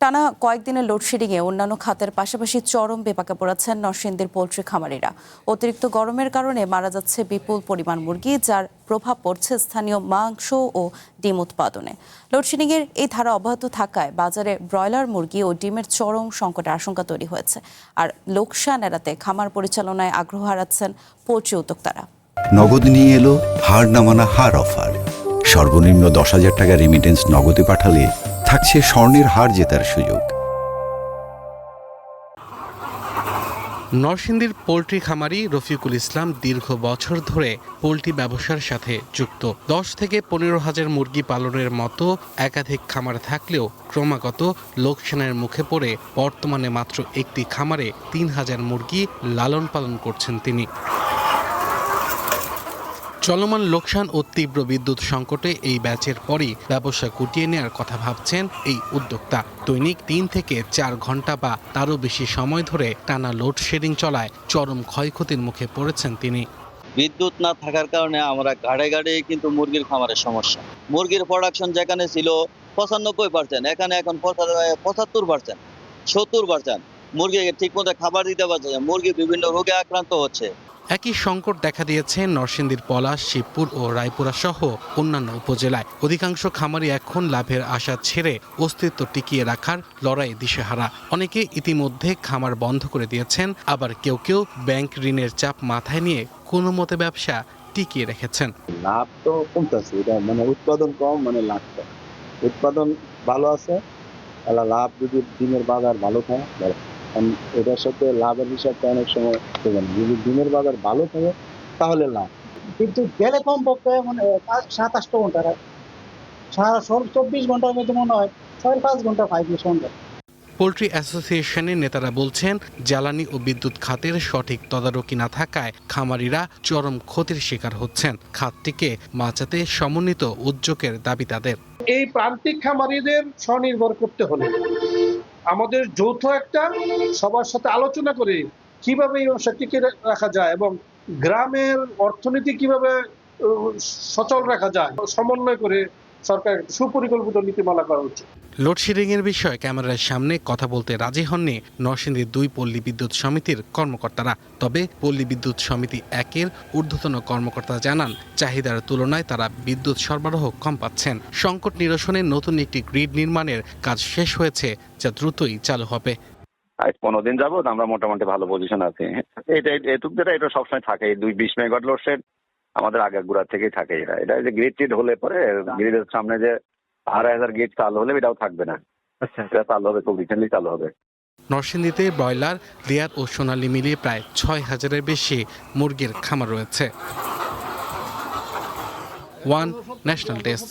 টানা কয়েকদিনের লোডশেডিংয়ে অন্যান্য খাতের পাশাপাশি চরম বিপাকে পড়েছেন নরসিংদীর পোল্ট্রি খামারিরা। অতিরিক্ত গরমের কারণে মারা যাচ্ছে বিপুল পরিমাণ মুরগি, যার প্রভাব পড়ছে স্থানীয় মাংস ও ডিম উৎপাদনে। লোডশেডিংয়ের এই ধারা অব্যাহত থাকায় বাজারে ব্রয়লার মুরগি ও ডিমের চরম সংকটের আশঙ্কা তৈরি হয়েছে। আর লোকসান এড়াতে খামার পরিচালনায় আগ্রহ হারাচ্ছেন পোল্ট্রি উদ্যোক্তারা। নগদ নিয়ে এলো হার না মানা হার অফার। সর্বনিম্ন 10,000 টাকা রেমিটেন্স নগদে পাঠালে থাকছে স্বর্ণের হার জেতার সুযোগ। নরসিংদীর পোল্ট্রি খামারি রফিকুল ইসলাম দীর্ঘ বছর ধরে পোল্ট্রি ব্যবসার সাথে যুক্ত। 10 থেকে 15,000 মুরগি পালনের মতো একাধিক খামার থাকলেও ক্রমাগত লোকসানের মুখে পড়ে বর্তমানে মাত্র একটি খামারে 3,000 মুরগি লালন পালন করছেন তিনি। চলমান লোকসান ও তীব্র বিদ্যুৎ সংকটে এই ব্যাচের পরই ব্যবসা গুটিয়ে নেওয়ার কথা ভাবছেন এই উদ্যোক্তা। দৈনিক 3 থেকে 4 ঘন্টা বা তারও বেশি সময় ধরে টানা লোডশেডিং চলায় চরম ক্ষয়ক্ষতির মুখে পড়েছেন তিনি। বিদ্যুৎ না থাকার কারণে আমরা গাড়ে গাড়ে কিন্তু মুরগির খামারের সমস্যা। মুরগির প্রোডাকশন যেখানে ছিল 95%, এখানে এখন 75%, 70%। মুরগি ঠিকমতো খাবার দিতে পারছে না, মুরগি বিভিন্ন রোগে আক্রান্ত হচ্ছে। একই সংকট দেখা দিয়েছে নরসিংদীর পলাশ, শিবপুর ও রায়পুরা সহ অন্যান্য উপজেলায়। অধিকাংশ খামারি এখন লাভের আশা ছেড়ে অস্তিত্ব টিকিয়ে রাখার লড়াই দিশেহারা। অনেকে ইতিমধ্যে খামার বন্ধ করে দিয়েছেন, আবার কেউ কেউ ব্যাংক ঋণের চাপ মাথায় নিয়ে কোনো মতে ব্যবসা টিকিয়ে রেখেছেন। লাভ তো কমতেছে, এটা মানে উৎপাদন কম, মানে লাভ কম। উৎপাদন ভালো আছে, তাহলে লাভ যদি ডিমের বাজার ভালো থাকে, এটার সাথে লাভের হিসাবটা অনেক সময় হবে না। যদি ডিমের বাজার ভালো থাকে তাহলে লাভ। কিন্তু গেলে কমপক্ষে মানে 7-8 ঘন্টা, সারা 24 ঘন্টার মধ্যে মনে হয় 4-5 ঘন্টা 5 ঘন্টা। পোল্ট্রি অ্যাসোসিয়েশনের নেতারা বলছেন, জ্বালানি ও বিদ্যুৎ খাতের সঠিক তদারকি না থাকায় খামারিরা চরম ক্ষতির শিকার হচ্ছেন। খাতটিকে বাঁচাতে সমন্বিত উদ্যোগের দাবি তাদের। এই প্রান্তিক খামারিদের স্বনির্ভর করতে হলে আমাদের যৌথ একটা সবার সাথে আলোচনা করে কিভাবে এই ব্যবসা টিকে রাখা যায় এবং গ্রামের অর্থনীতি কিভাবে সচল রাখা যায়, সমন্বয় করে সরকার সুপরিকল্পিত নীতিমালা করা উচিত। লোডশেডিং এর বিষয়ে ক্যামেরার সামনে কথা বলতে রাজি হননি নরসিংদীর 2 পল্লী বিদ্যুৎ সমিতির কর্মকর্তারা। তবে পল্লী বিদ্যুৎ সমিতি 1-এর ঊর্ধ্বতন কর্মকর্তা জানান, চাহিদার তুলনায় তারা বিদ্যুৎ সরবরাহ কম পাচ্ছেন। সংকট নিরসনে নতুন একটি গ্রিড নির্মাণের কাজ শেষ হয়েছে, যা দ্রুতই চালু হবে। 15 দিন যাবত আমরা মোটামুটি ভালো পজিশন আছি। এটা সবসময় থাকে, 220 মেগাওয়াট লোডশেড আমাদের আগের গুড়া থেকেই থাকে। এটা যে গ্রিড টিড হলে পরে গ্রিডের সামনে যে 2,500 গেট চালু হলে এটাও থাকবে না। এটা চালু হবে, খুব রিসেন্টলি চালু হবে। নরসিংদীতে ব্রয়লার, লেয়ার ও সোনালী মিলিয়ে প্রায় 6,000-এর বেশি মুরগির খামার রয়েছে। One national desk.